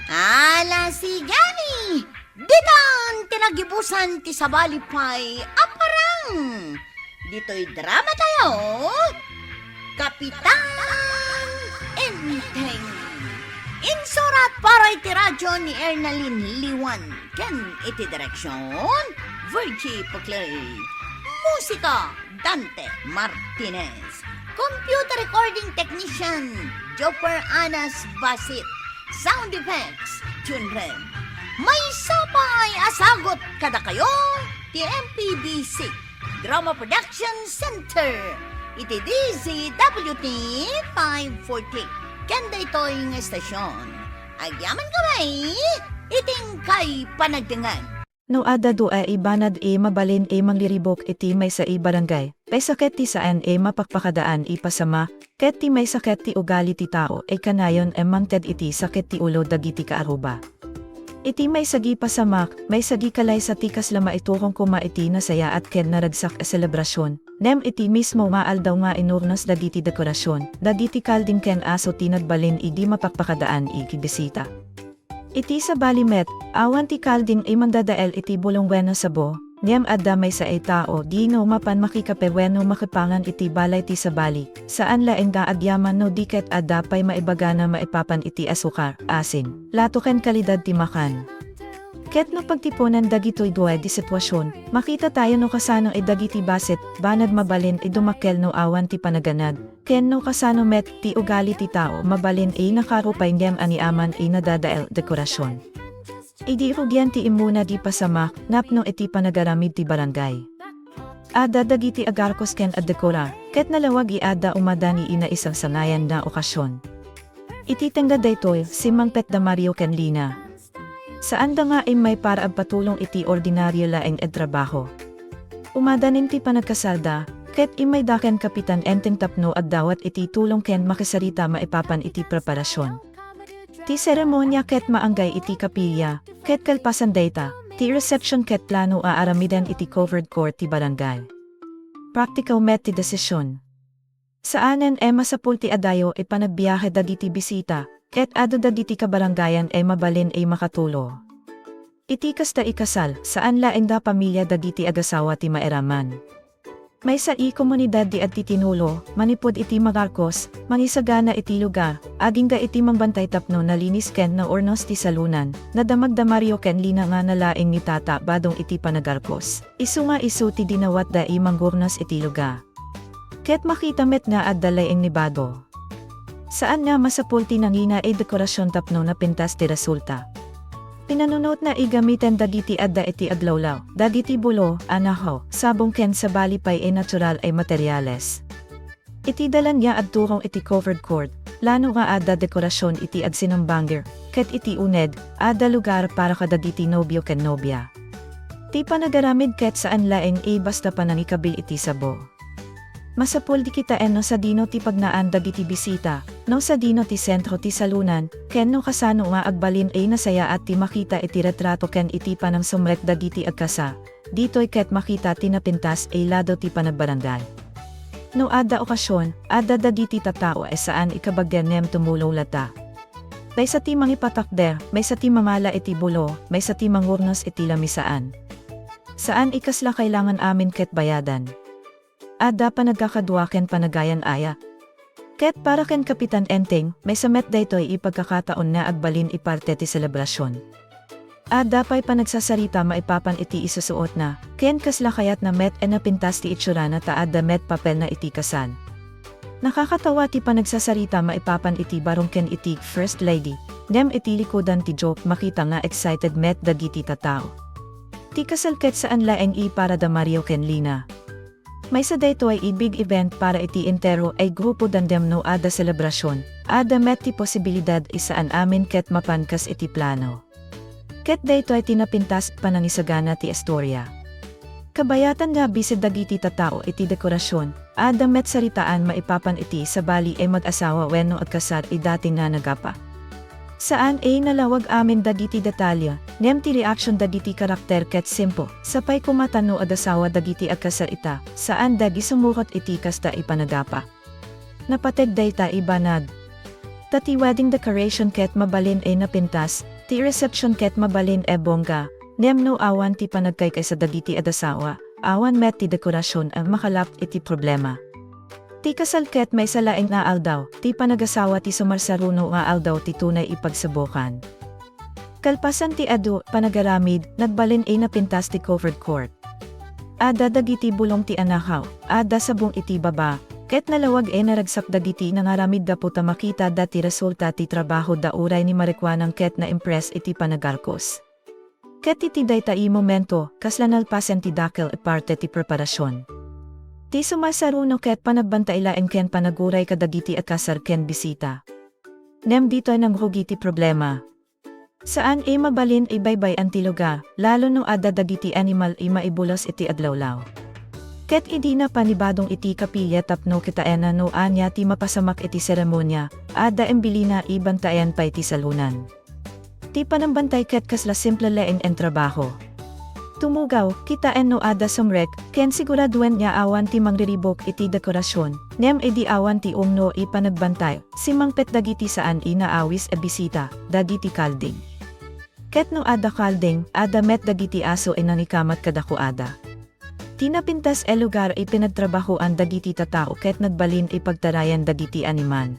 Ala si Gani. Dinan tinagibusan ti sabalipay aparang. Dito'y drama tayo. Kapitan Enteng. Insurat para iti radyo ni Ernalyn Liwan. Ken iti direksyon, Virgie Poclay. Musika, Dante Martinez. Computer recording technician, Joper Anas Basit. Sound effects, Junren. May sapay asagot kada kayo, ti MPBC, Drama Production Center. Iti DZWT 540. Kanda ito'y ng estasyon. Agyaman kamay, iting kay panagdangan. No ada do ay ibanad mabalin mangliribok iti may sa barangay. Pay sakit ti saan mapakpakadaan pasama. Ket ti may sakit ti ugali ti tao kanayon mangted iti sakit ti ulo dagiti kaaruba. Iti may sagi pasamak, may sagi kalay sa tikas lama iturong kuma iti nasaya at ken naragsak selebrasyon. Nem iti mismo maal daw nga inurnos dagiti dekorasyon, dagiti kalding ken aso tinagbalin idi mapakpakadaan ikibisita. Iti sa balimet, awan ti kalding mandadael iti bulong weno sabo, niyam adda may sa tao di no mapan makikape weno makipangan iti balay ti sa bali, saan laeng gaagyaman no diket adda pay maibagana maipapan iti asukar, asin, lato ken kalidad ti makan. Ket no pagtipunan dagitoy duay di sitwasyon, makita tayo no kasano dagiti basit, banad mabalin dumakel no awan ti panaganad, ken no kasano met ti ugali ti tao mabalin nakarupay ngem aniaman nadadael dekorasyon. Idi rugyan ti imuna di pasamak, napno iti panagaramid ti barangay. Ada dagiti agarkos ken dekora, ket nalawag ada umadani isang sanayan na okasyon. Iti tengga daytoy si Mang Pet da Mario ken Lina. Saan da nga may para patulong iti ordinaryo laeng trabaho. Umadanin ti panagkasalda, ket imay daken kapitan Enteng tapno at dawat iti tulong ken makisarita maipapan iti preparasyon. Ti seremonya ket maanggay iti kapilya, ket kalpasan data, ti reception ket plano aaramidan iti covered court ti barangay. Practical met ti desisyon. Saanen masapul ti adayo panagbiyahe dagiti bisita, ket ado dagiti kabarangayan mabalin makatulo. Iti kasta ikasal, saan laeng da pamilya dagiti agasawa ti maeraman. May sa komunidad di at titinulo, manipod iti magarkos, mangisagana iti lugar, aging ga iti mangbantay tapno na linis ken na ornos ti salunan, na damagdamaryo ken lina nga nalaing ni tata badong iti panagarkos. Isu nga isu ti dinawat da manggurnos iti lugar. Ket makita met nga at dalaing ni bado. Saan nga masapul ti nangina dekorasyon tapno na pintas ti resulta. Pinanunot na igamitan dagiti adda iti aglawlaw, dagiti bulo, anahaw, sabong ken sa balipay e natural ay materyales. Iti dalan niya adturong iti covered court, lano nga adda dekorasyon iti agsinambanger, ket iti uned, adda lugar para kadagiti nobyo ken nobya. Ti panagaramid ket saan laeng basta panangikabil iti sabo. Masapul di kita no sa dino ti pagnaan dagiti bisita, no sa dino ti sentro ti salunan, ken no kasano nga agbalin nasaya at ti makita iti retrato ken iti panang sumrek dagiti agkasa, dito'y ket makita ti napintas lado ti panagbarangay. No ada okasyon, ada dagiti tatao saan ikabagyan nem tumulaw lata. May sa ti mangipatakder, may sa ti mamala iti bulo, may sa ti mangurnos iti lamisaan. Saan ikasla kailangan amin ket bayadan. Ada pa nagkakaduaken panagayan aya. Ket para ken Kapitan Enteng, may samet daytoy ipagkakataon na agbalin iparte ti selebrasyon. Ada pa'y panagsasarita maipapan iti isusuot na, ken kasla kayat na met napintas ti itsura na taada met papel na iti kasal. Nakakatawa ti panagsasarita maipapan iti barong ken iti First Lady, dem iti likodan ti joke makita nga excited met dagiti tatao. Ti kasal ket saan laeng para da Mario ken Lina. May sa dayto ay big event para iti entero ay grupo dandem no ada selebrasyon, ada met ti posibilidad isaan amin ket mapankas iti plano. Ket dayto ay tinapintas panangisagana ti istorya. Kabayatan nga bisid dagiti tatao iti dekorasyon, ada met saritaan maipapan iti sa bali ay mag-asawa wenno agkasar dati na nagapa. Saan nalawag amin dagiti detalya, nem ti reaction dagiti karakter ket simpo, sapay kumatano adasawa dagiti agkasar ita, saan dagi sumurot iti kasta ipanagapa. Napateg dayta ibanag. Tati wedding decoration ket mabalin napintas, ti reception ket mabalin bongga, nem no awan ti panagkay sa dagiti adasawa, awan met ti dekorasyon ang makalap iti problema. Ti kasal ket may salaeng nga aldaw, ti panagasawa ti sumarsaruno nga aldaw ti tunay ipagsubukan. Kalpasan ti adu, panagaramid, nagbalin napintas ti covered court. Ada dagiti bulong ti anahaw, ada sabong iti baba, ket nalawag naragsak dagiti nangaramid da puta makita dati resulta ti trabaho da uray ni Marikwanang ket na impress iti panagarkos. Ket iti daytai momento, kaslanalpasen ti dakel parte ti preparasyon. Ti sumasaruno ket panagbantailaen ken panaguray kadagiti at kasar ken bisita. Nem dito ay nangrugi ti problema. Saan mabalin baybay ang tiluga, lalo no ada dagiti animal maibulos iti adlawlaw. Ket idi na panibadong iti kapilya tapno kitaena no anya ti mapasamak iti seremonya, ada embilina ibantayan pa iti salunan. Ti panambantay ket kasla simple leeng en trabaho. Tumugaw, kitaan no ada sumrek, ken siguraduen niya awan ti mangriribok iti dekorasyon, nem edi awan ti umno ipanagbantay, si mangpet dagiti saan inaawis bisita, dagiti kalding. Ket no ada kalding, ada met dagiti aso nanikamat kadako ada. Tinapintas lugar pinagtrabahoan dagiti tatao ket nagbalin ipagtarayan dagiti animan.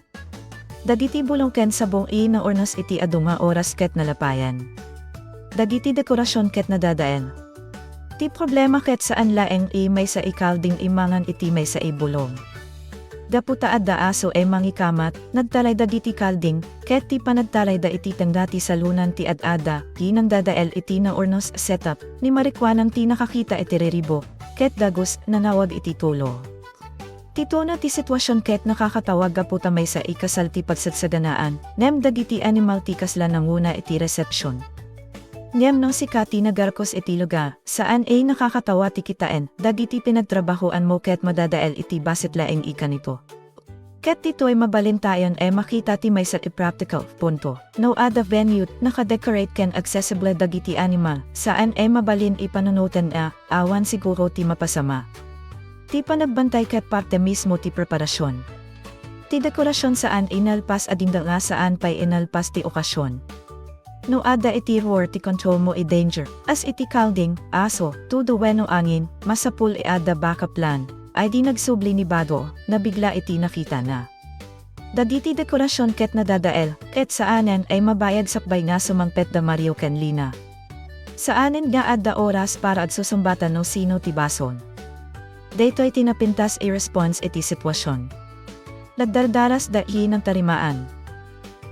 Dagiti bulong ken sabong na ornas iti adunga oras ket nalapayan. Dagiti dekorasyon ket nadadaen. Ti problema ket saan laeng may sa ikalding imangan iti may sa ibulong. Daputa adda aso mangikamat, nagtalay dagiti kalding, ket ti panagtalay da iti tanggati salunan ti adada, ginang dadael iti na ornos setup, ni Marikwanang ti nakakita iti reribo, ket dagos nanawag iti tulo. Tito na ti sitwasyon ket nakakatawag gaputa may sa ikasal ti pagsagsaganaan, nem dagiti animal ti kasla nanguna iti reception. Nem no si Kati nagarkos iti luga, saan nakakatawa ti kitaen, dagiti pinagtrabahoan mo ket madadael iti basit laeng ikanito. Ket tito'y mabalintayon makita ti may sa practical, punto. No ada venue, nakadecorate ken accessible dagiti animal, saan mabalin ipanunutan awan siguro ti mapasama. Ti panagbantay ket parte mismo ti preparasyon. Ti dekorasyon saan inalpas adinda nga saan pa'y inalpas ti okasyon. No ada iti roar ti control mo danger, as iti kalding, aso, tudo weno angin, masapul ada backup plan, ay di nagsubli ni Bado, na bigla iti nakita na. Dagiti dekorasyon ket nadadael, ket saanen ay mabayad sakbay nga sumangpet da Mario ken Lina. Saanen nga adda oras para agsusumbatan no sino ti bason. Daytoy tinapintas response iti sitwasyon. Nagdardaras dahi ng tarimaan.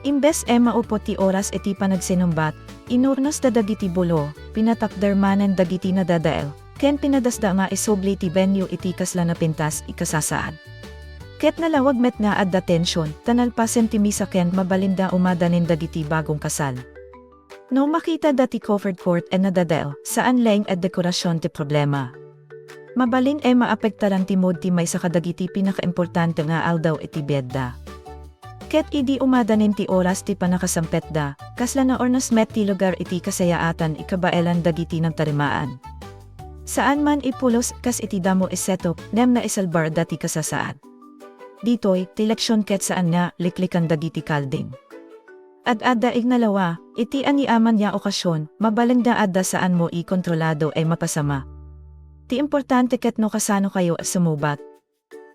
Imbes maupo ti oras iti panagsinumbat, inurnos da dagiti bulo, pinatakdermanen dagiti nadadael, ken pinadasda nga isubli ti venue iti kasla na pintas ikasasaad. Ket nalawag met nga adda tensyon, tanalpasen ti misa ken mabalinda umadanin dagiti bagong kasal. No makita dati covered court en nadadael, saan leng at dekorasyon ti problema. Mabalin maapektaran ti mood ti may sa kadagiti pinakaimportante nga aldaw iti bedda. Ket idi umadanin ti oras ti panakasampet da, kasla na ornos met ti lugar iti kasayaatan ikabaelan dagiti ng tarimaan. Saan man ipulos kas iti damo isetop, nem na isalbar dati kasasaad. Ditoy, ti leksyon ket saan nga liklikan dagiti kalding. Adda ignalawa, iti aniaman niya okasyon, mabaling da adda saan mo kontrolado ay mapasama. Ti importante ket no kasano kayo sumubat.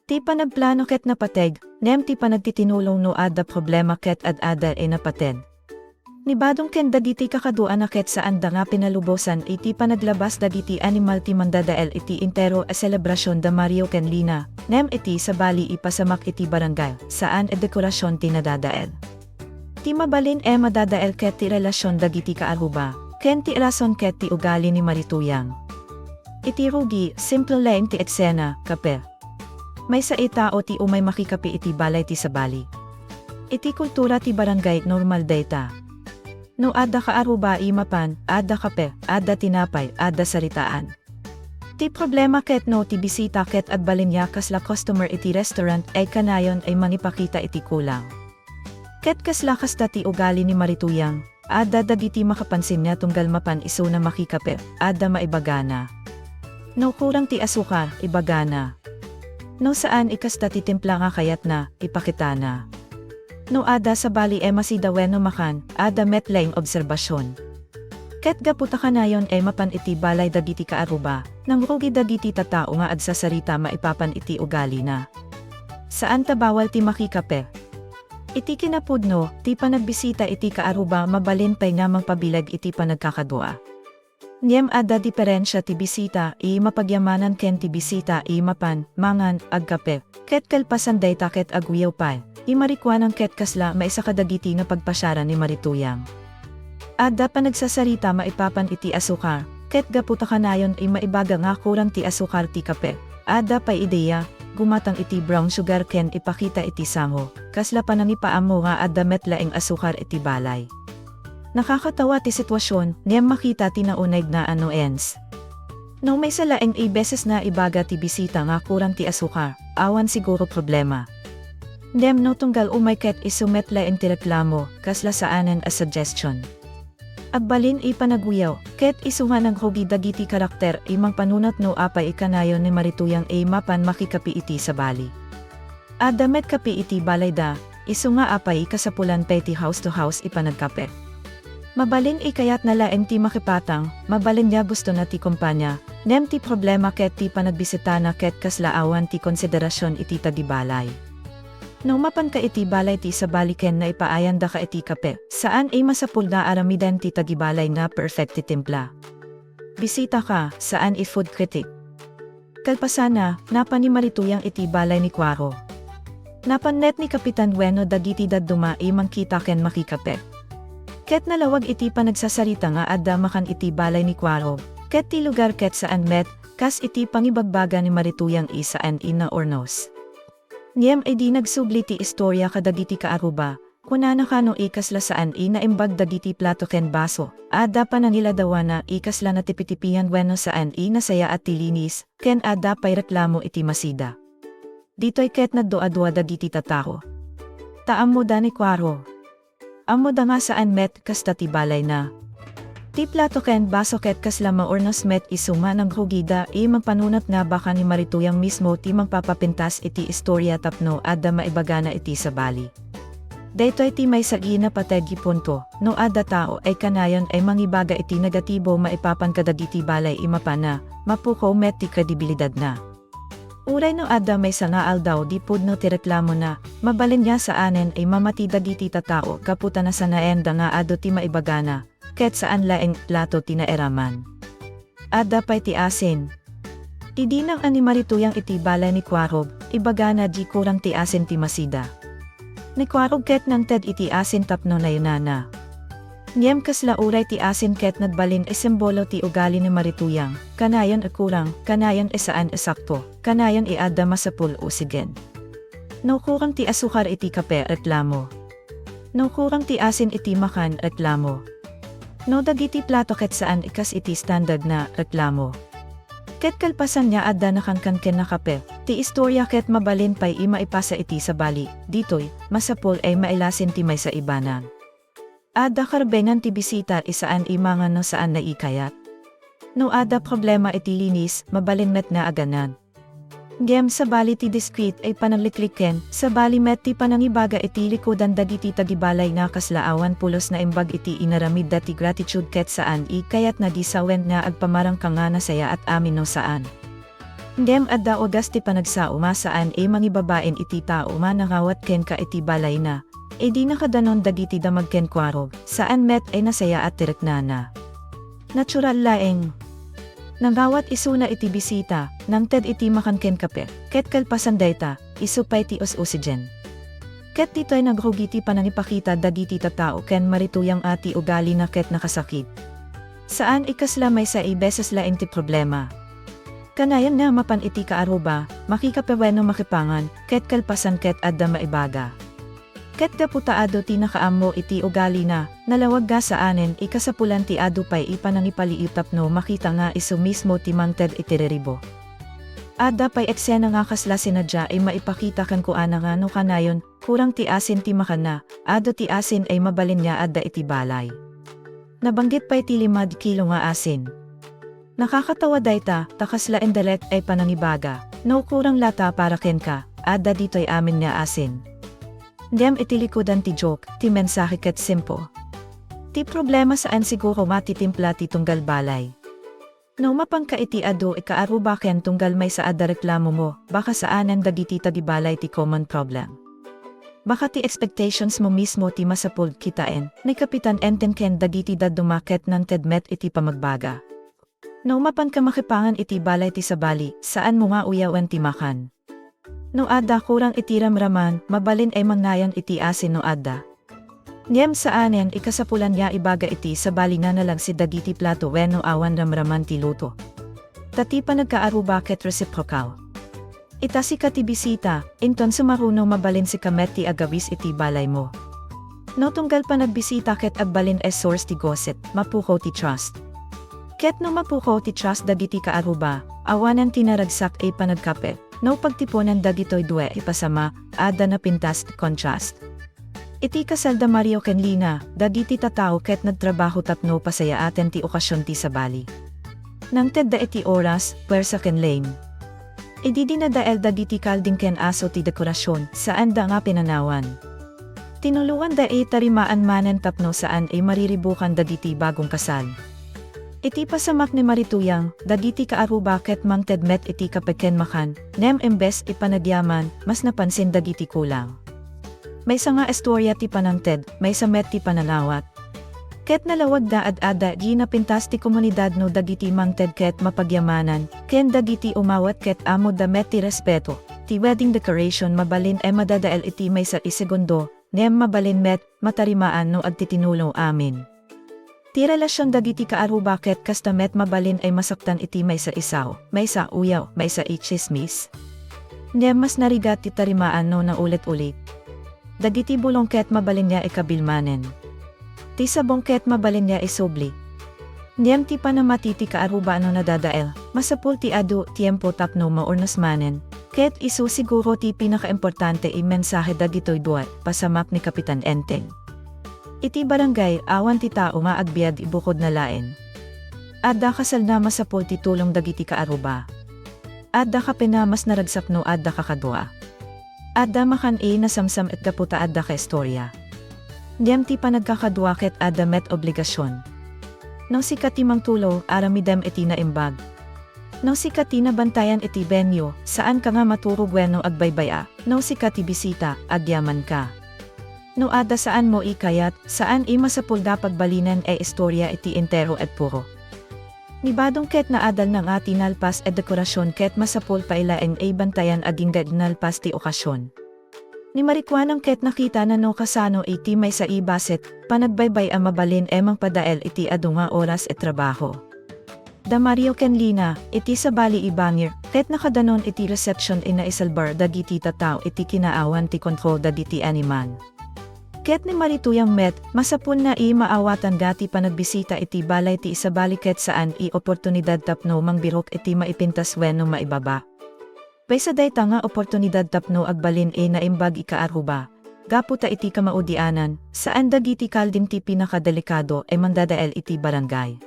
Ti panagplano ket napateg, nem ti panagtitinulong no adda problema ket adda napated. Nibadong ken dagiti kakaduan na ket saan da nga pinalubosan iti panaglabas dagiti animal ti mandadael iti intero a selebrasyon da Mario ken Lina, nem iti sa bali ipasamak iti barangay, saan dekorasyon ti nadadael. Ti mabalin madadael ket ti relasyon dagiti kaaruba, ken ti rason ket ti ugali ni Marituyang. Iti rugi, simple lang ti eksena, kape. May sa itao ti umay makikapi iti balay ti sabali. Iti kultura ti barangay normal data. No adda ka aruba imapan, adda kape, adda tinapay, adda saritaan. Ti problema ket no ti bisita ket adbalinya kasla customer iti restaurant ay kanayon ay manipakita iti kulang. Ket kasla kasda ti ugali ni Marituyang, adda dagiti makapansin niya tunggal mapan iso na makikape, adda maibagana. No kurang ti asukar, ibagana. No saan ikasta ti timpla nga kayat na, ipakita na. No ada sa bali masidaweno makan, ada metlaing obserbasyon. Ket gaputa kanayon mapan iti balay dagiti kaaruba, nang rugi dagiti tatao nga ad sa sarita maipapan iti ugali na. Saan ta bawal ti makikape? Iti kinapudno, ti panagbisita iti kaaruba mabalin pay nga pabilag iti panagkakadua. Niyem ada diferensya ti bisita, mapagyamanan ken ti bisita, mapan, mangan, agkape, ket kalpasan dayta ket agwiyaw pay, marikwanang ket kasla maisa kadagiti nga pagpasyara ni Marituyang. Ada pa nagsasarita maipapan iti asukar, ket gaputa kanayon maibaga nga kurang ti asukar ti kape. Ada pa ideya, gumatang iti brown sugar ken ipakita iti sango, kasla pa nangipaamo nga ada metlaeng asukar iti balay. Nakakatawa ti sitwasyon, niyang makita ti nauneg na ens. No may salaeng beses na ibaga ti bisita nga kurang ti asukar, awan siguro problema. Niyang no tunggal umay ket isumetlaeng ti reklamo, kasla saanen a suggestion. Agbalin panagwiyaw, ket isungan ang hugi dagiti karakter imang panunat no apay ikanayon ni Marituyang mapan makikapi iti sa bali. Adamet kapi iti balay da, isunga apay kasapulan peti house to house ipanagkape. Mabalin ikayat na laeng ti makipatang, mabalin niya gusto na ti kumpanya, nem ti problema ket ti panagbisita na ket kaslaawan ti konsiderasyon iti tagibalay. No mapan ka iti balay ti sa baliken na ipaayan da ka iti kape, saan masapul na aramiden ti tagibalay nga perfect ti timpla. Bisita ka, saan food critic. Kalpasana, napan ni Marituyang iti balay ni Cuaro. Napan net ni Kapitan Bueno dagiti dadduma mangkita ken makikape. Ket nalawag iti panagsasarita nga adda makan iti balay ni Cuaro, ket ti lugar ket saan met, kas iti pangibagbaga ni Marituyang saan na ornos. Niyem di nagsubli ti istorya kadagiti kaaruba, kunana kano ikasla saan naimbag dagiti plato ken baso, adda panangiladawa na ikasla na tipitipian bueno saan nasaya at tilinis, ken adda pay reklamo iti masida. Dito'y ket nagdoa-doa dagiti tatao. Taam mo da ni Cuaro. Amo da nga saan met kasta ti balay na. Ti plato ken baso ket kasla maornos met isuma ng hugida magpanunat nga baka ni Marituyang mismo ti magpapapintas iti istorya tapno adda maibagana iti sa bali. Daytoy ti may sagi na pategi punto, no adda tao ay kanayon ay mangibaga iti negatibo maipapan kadagiti balay imapana, mapuko met ti kredibilidad na. Uray no adda may sangaal daw di pudno ti reklamo na, mabalin niya saanen ay mamati dagiti tatao kaputa na sanaenda nga ado ti maibagana, ket saan laeng plato ti naeraman. Adda pay ti asin. Idi nang ani Marituyang iti balay ni Cuaro, ibagana di kurang ti asin ti masida. Nikwarog ket ng ted iti asin tapno na yunana. Niyem kasla uray ti asin ket nagbalin e simbolo ti ugali ni Marituyang, kanayon e kurang, kanayon e saan e sakto, kanayon e adda masapul usigen. No kurang ti asukar iti kape reklamo. No kurang ti asin iti makan reklamo. No dagiti plato ket saan ikas iti standard na reklamo. Ket kalpasan niya adda nakankan na kape, ti istorya ket mabalin pay ima ipasa iti sa bali, ditoy, masapol ay mailasin ti may sa ibanan. Ada karbengan ti bisita isaan imangan no saan na ikayat. No ada problema iti linis, mabalin met na aganan. Gem sa bali ti discreet ay pananglikliken, sa bali met ti panangibaga iti likodan dagiti tagibalay na kaslaawan pulos na imbag iti inaramid dati gratitude ket saan ikayat na disawen na agpamarang kanga na saya at amin no saan. Gem adda ogas ti panagsauma saan e mangibabaen iti tao manangawat ken ka iti balay na. E di nakadanon dagiti damag ken kwarog, saan met ay nasaya at tireknana. Natural laeng. Nangawat isuna iti bisita, nang ted iti makan ken kape, ket kalpasan dayta, isupay ti us-usigen. Ket dito'y nagrugi ti panangipakita dagiti tatao ken Marituyang ati ugali na ket nakasakit. Saan ikasla may sa ibeses laeng ti problema. Kanayan na mapan iti kaaruba, makikapeweno makipangan, ket kalpasan ket adda maibaga. Ket deputaado ti nakaammo iti ugali na, nalawag ga saanen ikasapulan ti adu pay ipanangipaliitap no makita nga iso mismo ti mangted itireribo. Ada pay eksena nga kasla sinadya ay maipakita kan kuana nga no kanayon, kurang ti asin ti makana, ado ti asin ay mabalin niya adda iti balay. Nabanggit pay ti 5 kilo nga asin. Nakakatawa dayta, takasla endalet ay panangibaga, no kurang lata para ken ka, adda dito'y amin nga asin. Ndiyam itilikodan ti joke, ti mensahe ket simpo. Ti problema saan siguro matitimpla ti tunggal balay. No mapangka iti ado ikaaruba ken tunggal may sa adda reklamo mo, baka saanan dagiti tagibalay ti common problem. Baka ti expectations mo mismo ti masapul kitain, ni kapitan enten ken dagiti dadumaket ng tedmet iti pamagbaga. No mapan ka makipangan iti balay ti sabali, saan mo nga uyawan ti makan. No adda kurang itiramraman, mabalin ay mangnayan iti asin no adda. Niyem saanen ikasapulan niya ibaga iti sa bali na nalang si dagiti plato wenno awan ramraman ti luto. Tati pa nagkaaruba ket reciprocal. Ita si katibisita, inton sumaruno mabalin si kamet ti agawis iti balay mo. No tunggal pa nagbisita ket agbalin es source ti gossip, mapuko ti trust. Ket no mapuko ti trust dagiti kaaruba, awanan tinaragsak ay panagkape. No pagtiponan dagitoy due ipasama, ada na pintas contrast. Iti kasalda Mario ken Lina, dagiti tatao ket nagtrabaho tapno pasaya aten ti okasyon ti sabali. Nang tedda iti oras, pwersa ken lane. Idi dinadael dagiti kalding ken aso ti dekorasyon, saan da nga pinanawan. Tinuluan da tarimaan manen tapno saan ay mariribukan dagiti bagong kasal. Iti pasamak ni Marituyang, dagiti kaaruba ket mangtedmet iti kapeken makan, nem embes ipanagyaman, mas napansin dagiti kulang. May sa nga estorya ti panangted, may sa met ti pananawat. Ket nalawag da ad-ada di napintas ti komunidad no dagiti mangted ket mapagyamanan, ken dagiti umawat ket amo da met ti respeto, ti wedding decoration mabalin ay madadael iti may sa isegundo, nem mabalin met, matarimaan no agtitinulo amin. Ti relasyon dagiti kaaruba ket kastamet mabalin ay masaktan iti may sa isaw, may sa uyaw, may sa ichismis. Ndem mas narigat ti tarimaan no na ulit-ulit. Dagiti bulong ket mabalin niya ikabilmanen. Ti sabong ket mabalin niya isubli. Ndem ti panamati ti kaaruba no nadadael, masapul ti adu tiempo tapno maurnas manen. Ket isu siguro ti pinakaimportante i mensahe dagitoy duat, pasamak ni Kapitan Enteng. Iti barangay, awan ti tao maagbiad ibukod na laen. Adda kasal na masapol ti tulong dagiti kaaruba. Adda ka pinamas naragsak no adda kakadwa. Adda makan nasamsam et kaputa adda ka istorya. Diyam ti panagkakadwa ket adda met obligasyon. No si katimang tulo, aramidem iti na imbag. No si katina bantayan iti benyo, saan ka nga maturog wenno agbaybaya, no si katibisita, agyaman ka. No ada saan mo ikayat, saan masapul da pagbalinan istorya iti entero at puro. Nibadong ket na adal ng ati nalpas dekorasyon ket masapul pailaeng bantayan aging nalpas ti okasyon. Ni marikwanang ket nakita na no kasano iti may sa ibaset, panagbaybay ang mabalin emang padael iti adunga oras et trabaho. Da Mario ken Lina, iti sa bali ibangir, ket nakadanon iti reception ina isalbar dagiti tataw iti kinaawan ti kontrol dagiti animal. Ket ni marituyang met, masapun na maawatan gati panagbisita iti balay ti isabali ket saan oportunidad tapno mangbirok iti maipintas wenno maibaba. Paysa dayta nga oportunidad tapno agbalin naimbag ikaaruba. Gaputa iti kamaudianan, saan dagiti kalding ti pinakadelikado mandadael iti barangay.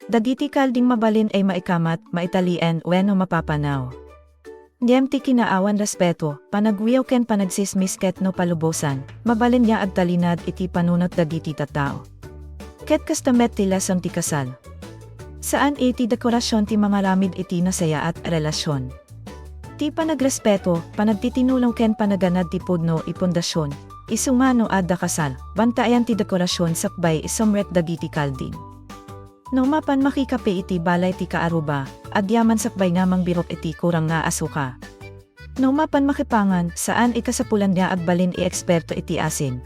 Dagiti kalding mabalin maikamat, maitalien, wenno mapapanaw. Ndiem ti kinaawan respeto, panagwiyaw ken panagsismis ket no palubosan, mabalin niya agtalinad iti panunot dagiti tattao. Ket kastamet ti lasang ti kasal. Saan iti dekorasyon ti mga ramid iti nasaya at relasyon. Ti panagrespeto, panagtitinulong ken panaganad ti pudno ipundasyon, isungano adda kasal, bantayan ti dekorasyon sakbay isomret dagiti kalding. No mapan makikape iti balay ti kaaruba, agyaman sakbay namang birok iti kurang nga asuka. No mapan makipangan, saan ikasapulan niya agbalin eksperto iti asin.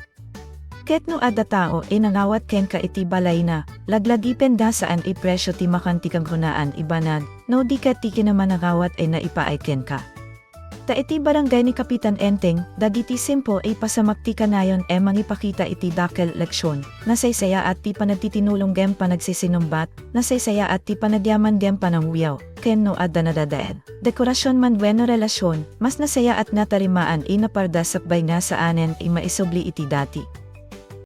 Ket no adda tao nanawat ken ka iti balay na, laglagipen da saan presyo ti makanti kang hunaan ibanag, no di ket ti kinamanagawat naipaay ken ka. Ta iti barangay ni Kapitan Enteng, dagiti simple pasamakti kanayon mangipakita iti dakel leksyon, nasaysaya at ti panagtitinulong gem panagsisinumbat, nasaysaya at ti panagyaman gem panangwiyaw, ken no adda nadadael. Dekorasyon man wenno relasyon, mas nasaya at natarimaan naparda sakbay nga saanen maisobli iti dati.